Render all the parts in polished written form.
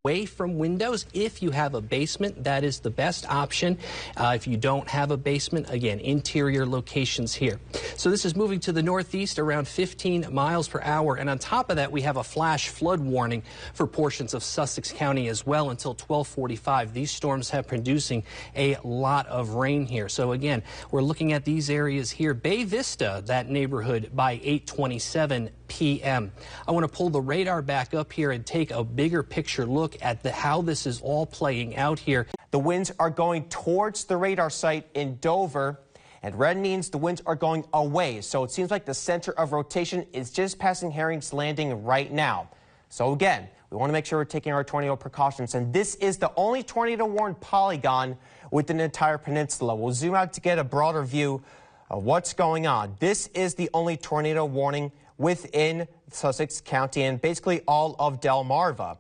Away from windows. If you have a basement, that is the best option. If you don't have a basement, again, interior locations here. So this is moving to the northeast around 15 miles per hour. And on top of that, we have a flash flood warning for portions of Sussex County as well until 12:45. These storms have producing a lot of rain here. So again, we're looking at these areas here. Bay Vista, that neighborhood, by 8:27 p.m. I want to pull the radar back up here and take a bigger picture look at how this is all playing out here. The winds are going towards the radar site in Dover, and red means the winds are going away. So it seems like the center of rotation is just passing Herring's Landing right now. So again, we want to make sure we're taking our tornado precautions, and this is the only tornado warned polygon within the entire peninsula. We'll zoom out to get a broader view of what's going on. This is the only tornado warning within Sussex County and basically all of Delmarva.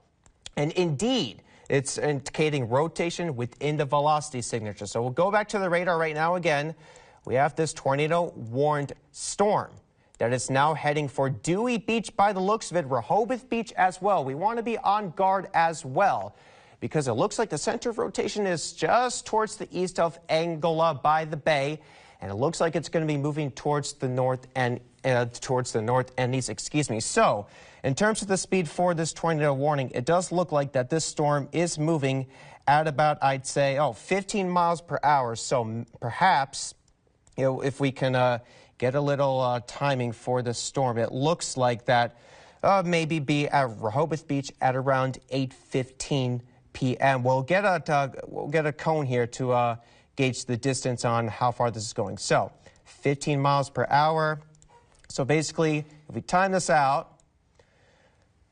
And indeed, it's indicating rotation within the velocity signature. So we'll go back to the radar right now again. We have this tornado warned storm that is now heading for Dewey Beach by the looks of it, Rehoboth Beach as well. We want to be on guard as well because it looks like the center of rotation is just towards the east of Angola by the bay. And it looks like it's going to be moving towards the north and east, excuse me. So in terms of the speed for this tornado warning, it does look like that this storm is moving at about, I'd say, 15 miles per hour. So perhaps, if we can get a little timing for the storm, it looks like that maybe be at Rehoboth Beach at around 8:15 p.m. We'll get a cone here to gauge the distance on how far this is going. So 15 miles per hour. So basically, if we time this out,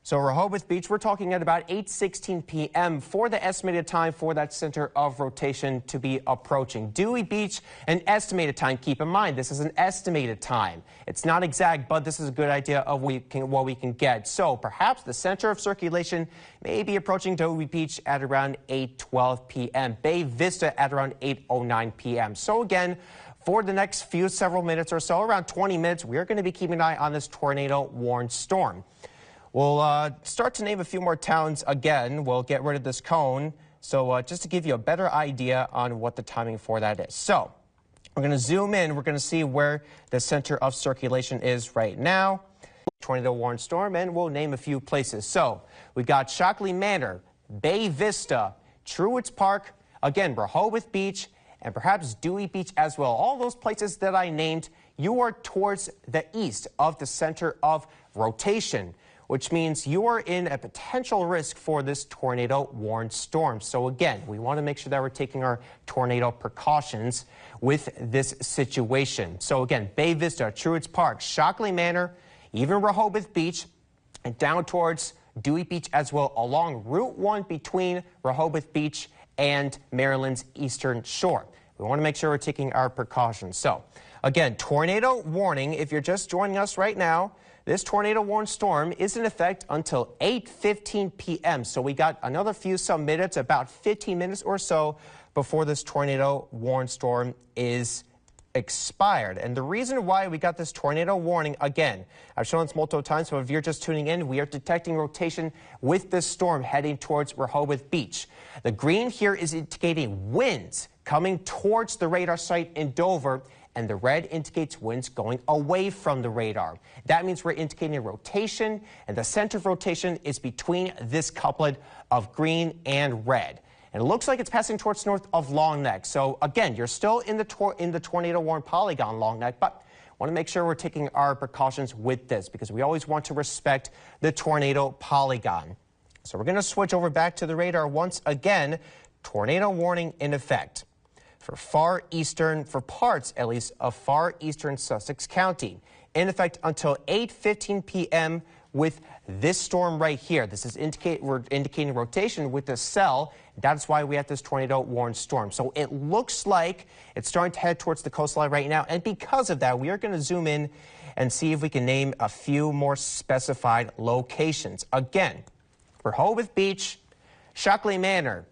so Rehoboth Beach, we're talking at about 8:16 p.m. for the estimated time for that center of rotation to be approaching. Dewey Beach, an estimated time. Keep in mind, this is an estimated time. It's not exact, but this is a good idea of what we can get. So perhaps the center of circulation may be approaching Dewey Beach at around 8:12 p.m. Bay Vista at around 8:09 p.m. So again, for the next several minutes or so, around 20 minutes, we're going to be keeping an eye on this tornado warned storm. We'll start to name a few more towns again. We'll get rid of this cone. So just to give you a better idea on what the timing for that is. So we're going to zoom in. We're going to see where the center of circulation is right now. Tornado warned storm, and we'll name a few places. So we've got Shockley Manor, Bay Vista, Truitt's Park, again, Rehoboth Beach, and perhaps Dewey Beach as well. All those places that I named, you are towards the east of the center of rotation, which means you are in a potential risk for this tornado warned storm. So again, we want to make sure that we're taking our tornado precautions with this situation. So again, Bay Vista, Truitt's Park, Shockley Manor, even Rehoboth Beach, and down towards Dewey Beach as well, along Route 1 between Rehoboth Beach and Maryland's eastern shore. We want to make sure we're taking our precautions. So again, tornado warning, if you're just joining us right now, this tornado warned storm is in effect until 8:15 p.m. So we got another some minutes, about 15 minutes or so before this tornado warned storm is expired. And the reason why we got this tornado warning, again, I've shown this multiple times, so if you're just tuning in, we are detecting rotation with this storm heading towards Rehoboth Beach. The green here is indicating winds coming towards the radar site in Dover, and the red indicates winds going away from the radar. That means we're indicating a rotation, and the center of rotation is between this couplet of green and red. And it looks like it's passing towards north of Long Neck. So again, you're still in the tornado warned polygon, Long Neck, but want to make sure we're taking our precautions with this because we always want to respect the tornado polygon. So we're going to switch over back to the radar once again. Tornado warning in effect for parts at least of far eastern Sussex County, in effect until 8:15 p.m. with this storm right here. This is we're indicating rotation with the cell. That's why we have this tornado warned storm. So it looks like it's starting to head towards the coastline right now. And because of that, we are going to zoom in and see if we can name a few more specified locations. Again, Rehoboth Beach, Shockley Manor,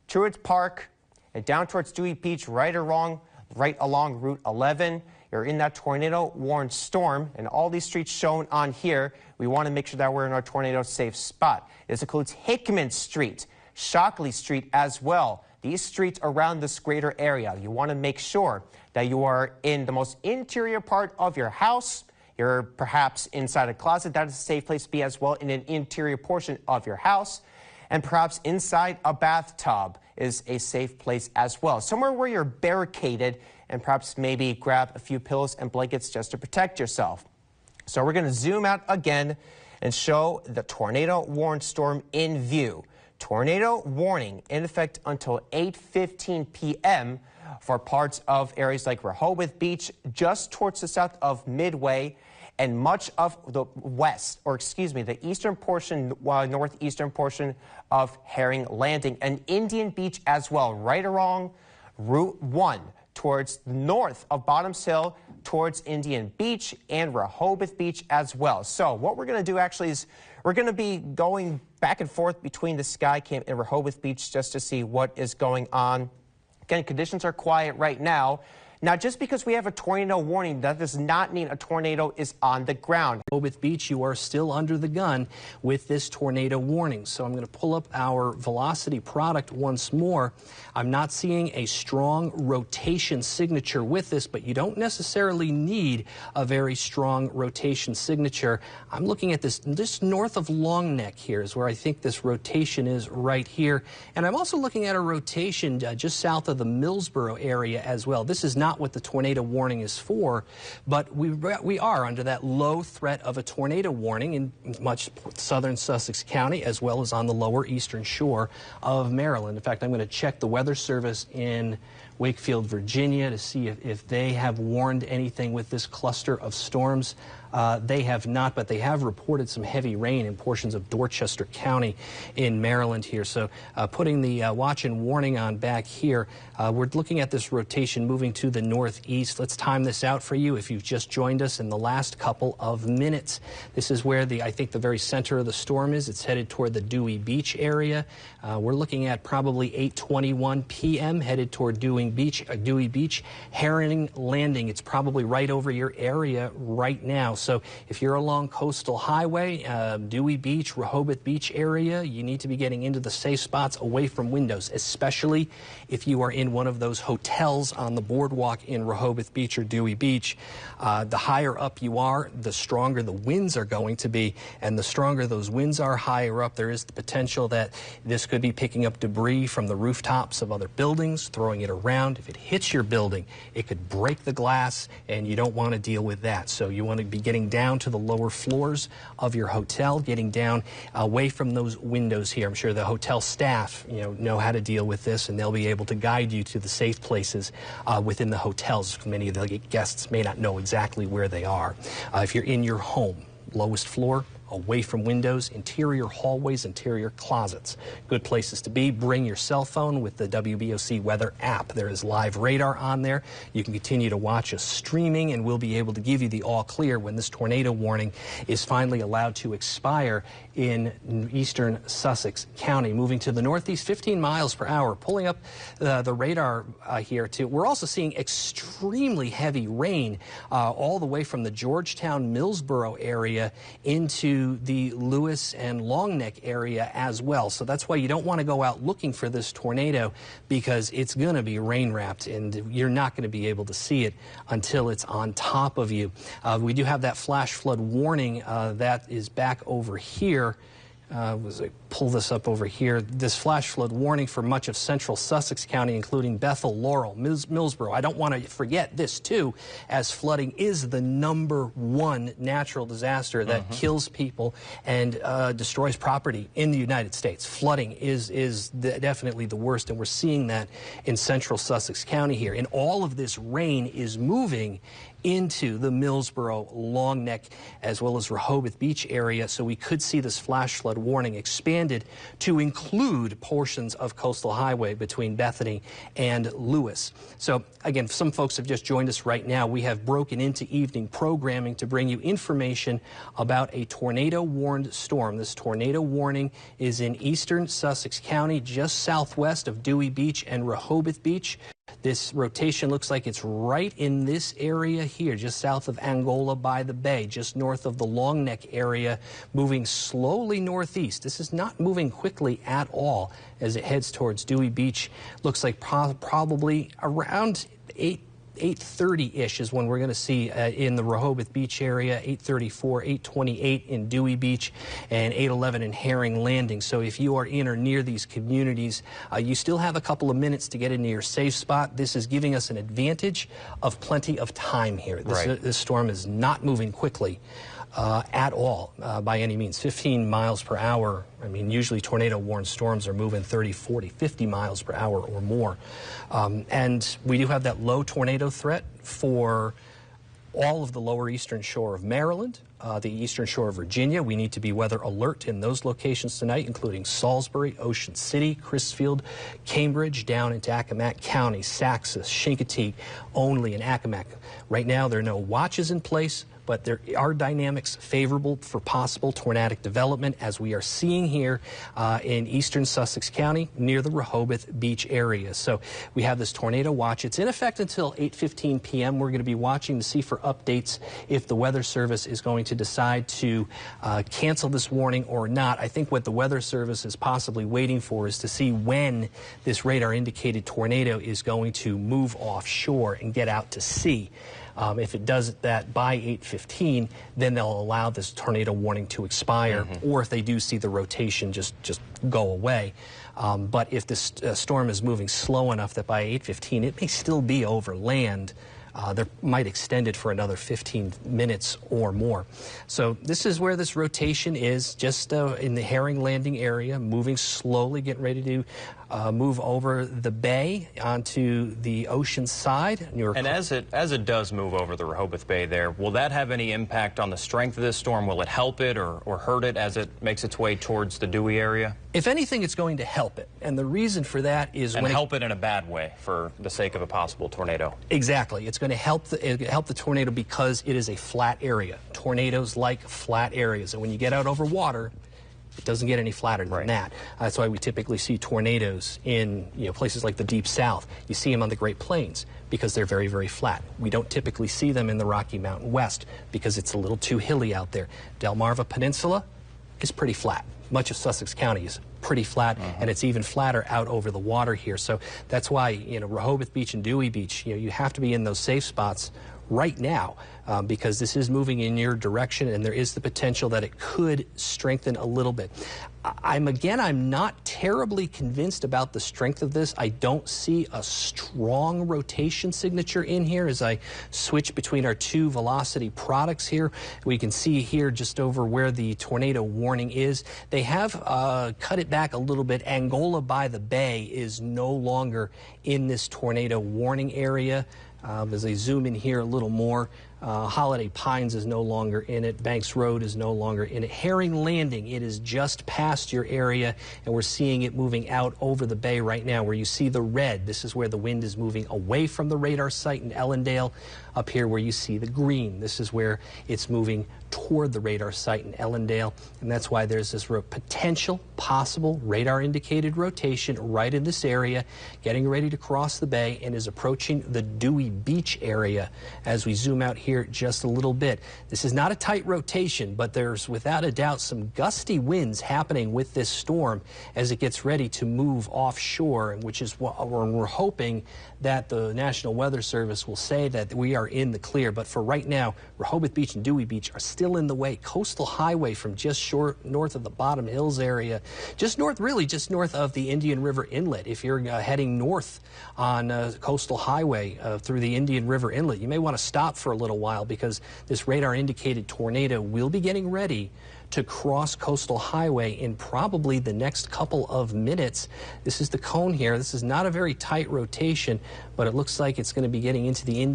Truitt's Park, and down towards Dewey Beach, right along Route 11. you're in that tornado warned storm, and all these streets shown on here, we want to make sure that we're in our tornado safe spot. This includes Hickman Street, Shockley Street as well. These streets around this greater area, you want to make sure that you are in the most interior part of your house. You're perhaps inside a closet. That is a safe place to be as well, in an interior portion of your house. And perhaps inside a bathtub is a safe place as well. Somewhere where you're barricaded, and perhaps maybe grab a few pillows and blankets just to protect yourself. So we're going to zoom out again and show the tornado warned storm in view. Tornado warning in effect until 8:15 p.m. for parts of areas like Rehoboth Beach, just towards the south of Midway, and much of the the eastern portion, northeastern portion of Herring Landing, and Indian Beach as well, right along Route 1 towards the north of Bottoms Hill, towards Indian Beach and Rehoboth Beach as well. So what we're going to do actually is we're going to be going back and forth between the Sky Camp and Rehoboth Beach just to see what is going on. Again, conditions are quiet right now. Now, just because we have a tornado warning, that does not mean a tornado is on the ground. Rehoboth Beach, you are still under the gun with this tornado warning. So I'm going to pull up our velocity product once more. I'm not seeing a strong rotation signature with this, but you don't necessarily need a very strong rotation signature. I'm looking at this north of Long Neck here is where I think this rotation is right here. And I'm also looking at a rotation just south of the Millsboro area as well. This is not what the tornado warning is for, but we are under that low threat of a tornado warning in much southern Sussex County, as well as on the lower eastern shore of Maryland. In fact, I'm going to check the Weather Service in Wakefield, Virginia, to see if they have warned anything with this cluster of storms. They have not, but they have reported some heavy rain in portions of Dorchester County in Maryland here. So putting the watch and warning on back here, we're looking at this rotation moving to the northeast. Let's time this out for you if you've just joined us in the last couple of minutes. This is where I think the very center of the storm is. It's headed toward the Dewey Beach area. We're looking at probably 8:21 p.m. headed toward Dewey Beach. Herring Landing, it's probably right over your area right now. So if you're along Coastal Highway, Dewey Beach, Rehoboth Beach area, you need to be getting into the safe spots away from windows, especially if you are in one of those hotels on the boardwalk in Rehoboth Beach or Dewey Beach. The higher up you are, the stronger the winds are going to be, and the stronger those winds are higher up, there is the potential that this could be picking up debris from the rooftops of other buildings, throwing it around. If it hits your building, it could break the glass, and you don't want to deal with that. So you want to be getting down to the lower floors of your hotel, getting down away from those windows here. I'm sure the hotel staff know how to deal with this, and they'll be able to guide you to the safe places within the hotels. Many of the guests may not know exactly where they are. If you're in your home, lowest floor, away from windows, interior hallways, interior closets. Good places to be. Bring your cell phone with the WBOC weather app. There is live radar on there. You can continue to watch us streaming, and we'll be able to give you the all clear when this tornado warning is finally allowed to expire in eastern Sussex County. Moving to the northeast, 15 miles per hour. Pulling up the radar here too. We're also seeing extremely heavy rain all the way from the Georgetown, Millsboro area into the Lewis and Long Neck area as well. So that's why you don't want to go out looking for this tornado, because it's going to be rain wrapped and you're not going to be able to see it until it's on top of you. We do have that flash flood warning that is back over here. As I pull this up over here, this flash flood warning for much of central Sussex County, including Bethel, Laurel, Millsboro. I don't want to forget this, too, as flooding is the #1 natural disaster that kills people and destroys property in the United States. Flooding is definitely the worst, and we're seeing that in central Sussex County here. And all of this rain is moving into the Millsboro, Long Neck, as well as Rehoboth Beach area. So we could see this flash flood warning expanded to include portions of Coastal Highway between Bethany and Lewis. So again, some folks have just joined us right now. We have broken into evening programming to bring you information about a tornado warned storm. This tornado warning is in eastern Sussex County, just southwest of Dewey Beach and Rehoboth Beach. This rotation looks like it's right in this area here, just south of Angola by the Bay, just north of the Long Neck area, moving slowly northeast. This is not moving quickly at all as it heads towards Dewey Beach. Looks like probably around 8:30-ish is when we're going to see in the Rehoboth Beach area, 8:34, 8:28 in Dewey Beach, and 8:11 in Herring Landing. So if you are in or near these communities, you still have a couple of minutes to get into your safe spot. This is giving us an advantage of plenty of time here. This storm is not moving quickly at all by any means. 15 miles per hour. I mean, usually tornado-warned storms are moving 30, 40, 50 miles per hour or more. And we do have that low tornado threat for all of the lower eastern shore of Maryland, the eastern shore of Virginia. We need to be weather alert in those locations tonight, including Salisbury, Ocean City, Crisfield, Cambridge, down into Accomack County, Saxon, Chincoteague, Only, and Accomack. Right now, there are no watches in place, but there are dynamics favorable for possible tornadic development, as we are seeing here in eastern Sussex County near the Rehoboth Beach area. So we have this tornado watch. It's in effect until 8:15 p.m. We're going to be watching to see for updates if the Weather Service is going to decide to cancel this warning or not. I think what the Weather Service is possibly waiting for is to see when this radar-indicated tornado is going to move offshore and get out to sea. If it does that by 8:15, then they'll allow this tornado warning to expire, or if they do see the rotation just go away. But if this storm is moving slow enough that by 8:15 it may still be over land, they might extend it for another 15 minutes or more. So this is where this rotation is, just in the Herring Landing area, moving slowly, getting ready to move over the bay onto the ocean side. And as it does move over the Rehoboth Bay there, will that have any impact on the strength of this storm? Will it help it or hurt it as it makes its way towards the Dewey area? If anything, it's going to help it. And the reason for that is when help it in a bad way for the sake of a possible tornado. Exactly. It's going to help the tornado because it is a flat area. Tornadoes like flat areas. And when you get out over water, it doesn't get any flatter than that. That's why we typically see tornadoes in places like the Deep South. You see them on the Great Plains because they're very, very flat. We don't typically see them in the Rocky Mountain West because it's a little too hilly out there. Delmarva Peninsula is pretty flat. Much of Sussex County is pretty flat, and it's even flatter out over the water here. So that's why, Rehoboth Beach and Dewey Beach, you have to be in those safe spots right now because this is moving in your direction, and there is the potential that it could strengthen a little bit. I'm not terribly convinced about the strength of this. I don't see a strong rotation signature in here as I switch between our two velocity products here. We can see here just over where the tornado warning is. They have cut it back a little bit. Angola by the Bay is no longer in this tornado warning area. As I zoom in here a little more, Holiday Pines is no longer in it. Banks Road is no longer in it. Herring Landing, it is just past your area, and we're seeing it moving out over the bay right now where you see the red. This is where the wind is moving away from the radar site in Ellendale. Up here where you see the green, this is where it's moving toward the radar site in Ellendale, and that's why there's this potential possible radar-indicated rotation right in this area, getting ready to cross the bay and is approaching the Dewey Beach area as we zoom out here just a little bit. This is not a tight rotation, but there's without a doubt some gusty winds happening with this storm as it gets ready to move offshore, which is what we're hoping that the National Weather Service will say that we are in the clear. But for right now, Rehoboth Beach and Dewey Beach are still in the way. Coastal Highway from just north of the Bottom Hills area, just north of the Indian River Inlet. If you're heading north on Coastal Highway through the Indian River Inlet, you may want to stop for a little while because this radar-indicated tornado will be getting ready to cross Coastal Highway in probably the next couple of minutes. This is the cone here. This is not a very tight rotation, but it looks like it's going to be getting into the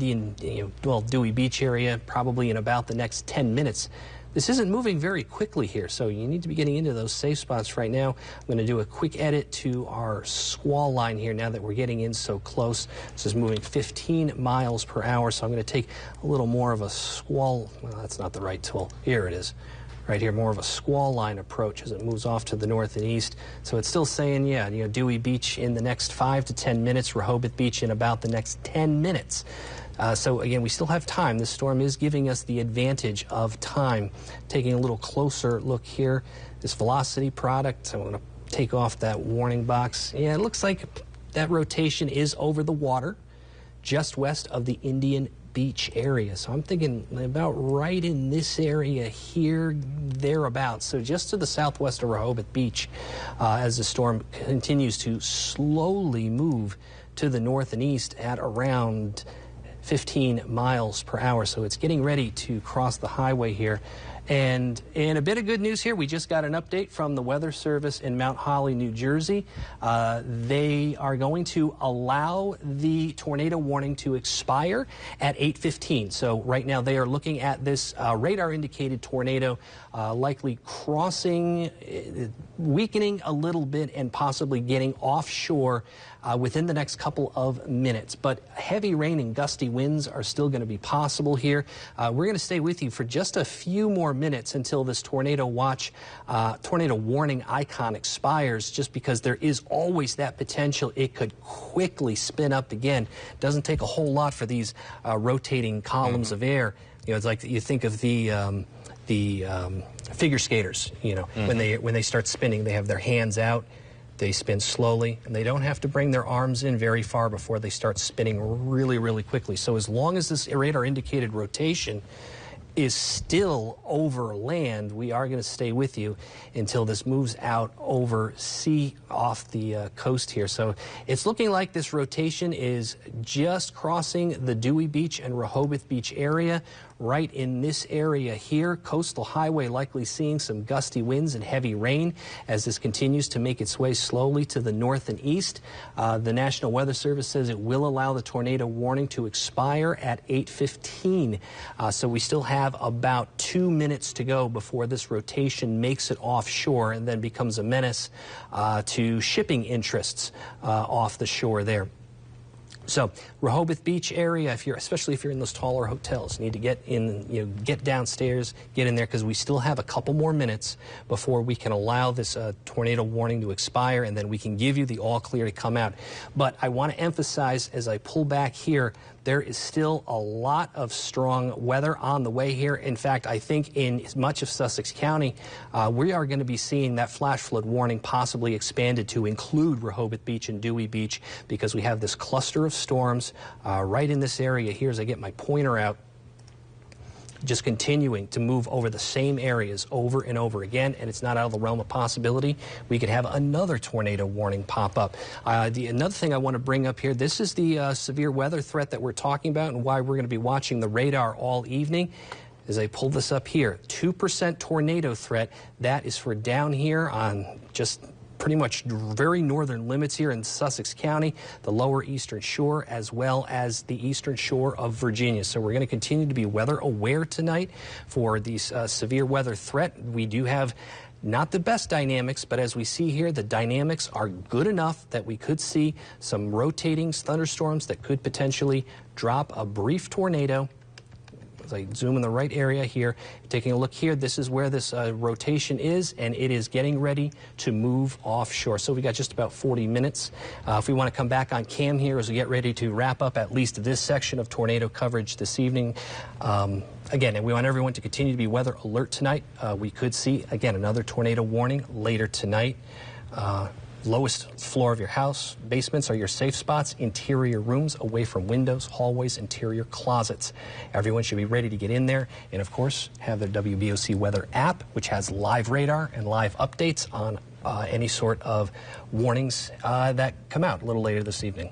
Dewey Beach area probably in about the next 10 minutes. This isn't moving very quickly here, so you need to be getting into those safe spots right now. I'm going to do a quick edit to our squall line here now that we're getting in so close. This is moving 15 miles per hour, so I'm going to take a little more of a squall. Well, that's not the right tool. Here it is. right here, more of a squall line approach as it moves off to the north and east. So it's still saying, yeah, Dewey Beach in the next 5 to 10 minutes, Rehoboth Beach in about the next 10 minutes. So again, we still have time. This storm is giving us the advantage of time. Taking a little closer look here, this velocity product, I want to take off that warning box. Yeah, it looks like that rotation is over the water, just west of the Indian Beach area. So I'm thinking about right in this area here, thereabouts. So just to the southwest of Rehoboth Beach, as the storm continues to slowly move to the north and east at around 15 miles per hour. So it's getting ready to cross the highway here. And in a bit of good news here, we just got an update from the Weather Service in Mount Holly, New Jersey. They are going to allow the tornado warning to expire at 8:15. So right now they are looking at this radar-indicated tornado likely crossing, weakening a little bit, and possibly getting offshore within the next couple of minutes. But heavy rain and gusty winds are still going to be possible here. We're going to stay with you for just a few more minutes until this tornado warning icon expires, just because there is always that potential it could quickly spin up again. Doesn't take a whole lot for these rotating columns of air. It's like you think of the figure skaters, when they start spinning, they have their hands out. They spin slowly, and they don't have to bring their arms in very far before they start spinning really, really quickly. So as long as this radar-indicated rotation is still over land, we are going to stay with you until this moves out over sea off the coast here. So it's looking like this rotation is just crossing the Dewey Beach and Rehoboth Beach area. Right in this area here, coastal highway likely seeing some gusty winds and heavy rain as this continues to make its way slowly to the north and east. The National Weather Service says it will allow the tornado warning to expire at 8:15. So we still have about 2 minutes to go before this rotation makes it offshore and then becomes a menace to shipping interests off the shore there. So Rehoboth Beach area, especially if you're in those taller hotels, you need to get in, get downstairs, get in there, because we still have a couple more minutes before we can allow this tornado warning to expire, and then we can give you the all clear to come out. But I want to emphasize, as I pull back here, there is still a lot of strong weather on the way here. In fact, I think in much of Sussex County, we are going to be seeing that flash flood warning possibly expanded to include Rehoboth Beach and Dewey Beach, because we have this cluster of storms right in this area here as I get my pointer out, just continuing to move over the same areas over and over again, and it's not out of the realm of possibility we could have another tornado warning pop up. Another thing I want to bring up here, this is the severe weather threat that we're talking about and why we're going to be watching the radar all evening. As I pull this up here, 2% tornado threat. That is for down here on just pretty much very northern limits here in Sussex County, the lower eastern shore, as well as the eastern shore of Virginia. So we're going to continue to be weather aware tonight for these severe weather threat. We do have not the best dynamics, but as we see here, the dynamics are good enough that we could see some rotating thunderstorms that could potentially drop a brief tornado. As I zoom in the right area here, taking a look here, this is where this rotation is, and it is getting ready to move offshore. So we got just about 40 minutes. If we want to come back on cam here as we get ready to wrap up at least this section of tornado coverage this evening. Again, and we want everyone to continue to be weather alert tonight. We could see, again, another tornado warning later tonight. Lowest floor of your house, basements are your safe spots, interior rooms away from windows, hallways, interior closets. Everyone should be ready to get in there and, of course, have their WBOC weather app, which has live radar and live updates on any sort of warnings that come out a little later this evening.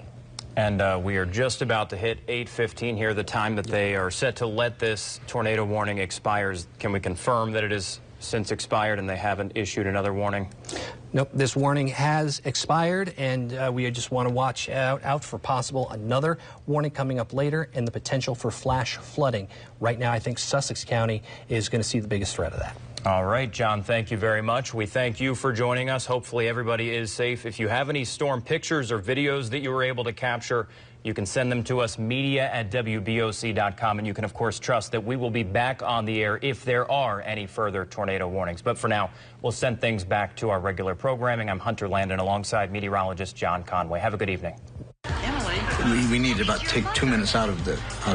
And we are just about to hit 8:15 here, the time that they are set to let this tornado warning expires. Can we confirm that it is since expired and they haven't issued another warning? Nope, this warning has expired, and we just want to watch out for possible another warning coming up later and the potential for flash flooding. Right now, I think Sussex County is going to see the biggest threat of that. All right, John, thank you very much. We thank you for joining us. Hopefully everybody is safe. If you have any storm pictures or videos that you were able to capture, You can send them to us, media@WBOC.com, and you can, of course, trust that we will be back on the air if there are any further tornado warnings. But for now, we'll send things back to our regular programming. I'm Hunter Landon alongside meteorologist John Conway. Have a good evening. We need to take 2 minutes out of the